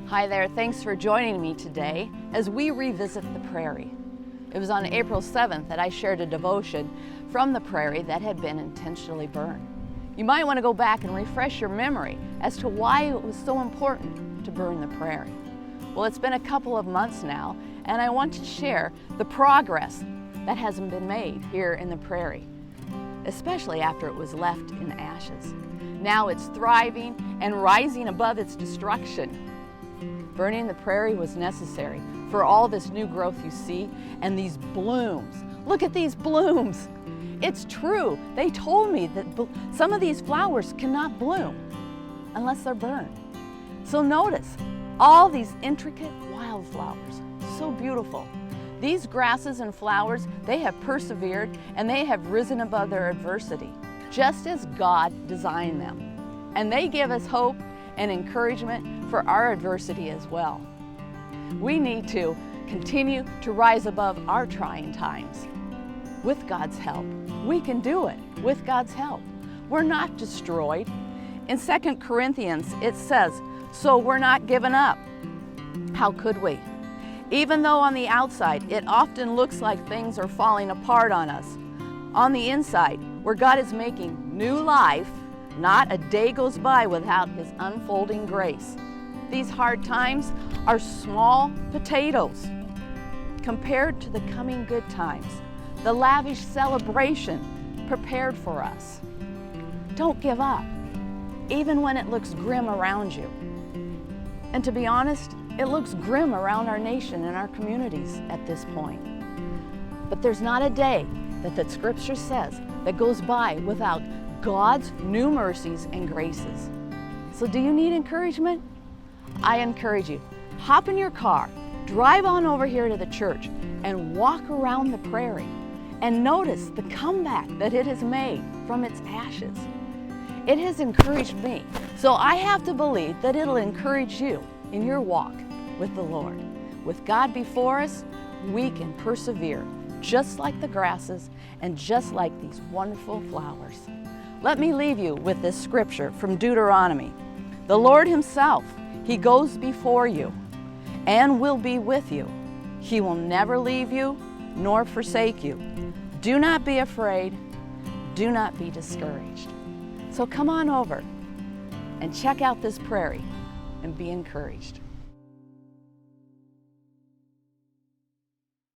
Hi there, thanks for joining me today as we revisit the prairie. It was on April 7th that I shared a devotion from the prairie that had been intentionally burned. You might want to go back and refresh your memory as to why it was so important to burn the prairie. Well, it's been a couple of months now, and I want to share the progress that hasn't been made here in the prairie, especially after it was left in ashes. Now it's thriving and rising above its destruction. Burning the prairie was necessary for all this new growth you see and these blooms. Look at these blooms. It's true. They told me that some of these flowers cannot bloom unless they're burned. So notice all these intricate wildflowers, so beautiful. These grasses and flowers, they have persevered and they have risen above their adversity, just as God designed them. And they give us hope and encouragement for our adversity as well. We need to continue to rise above our trying times. With God's help, we can do it with God's help. We're not destroyed. In 2 Corinthians, it says, so we're not given up. How could we? Even though on the outside, it often looks like things are falling apart on us. On the inside, where God is making new life, not a day goes by without His unfolding grace. These hard times are small potatoes compared to the coming good times, the lavish celebration prepared for us. Don't give up, even when it looks grim around you. And to be honest, it looks grim around our nation and our communities at this point. But there's not a day that the Scripture says that goes by without God's new mercies and graces. So do you need encouragement? I encourage you, hop in your car, drive on over here to the church, and walk around the prairie and notice the comeback that it has made from its ashes. It has encouraged me, so I have to believe that it'll encourage you in your walk with the Lord. With God before us, we can persevere, just like the grasses and just like these wonderful flowers. Let me leave you with this scripture from Deuteronomy. The Lord Himself, He goes before you and will be with you. He will never leave you nor forsake you. Do not be afraid. Do not be discouraged. So come on over and check out this prairie and be encouraged.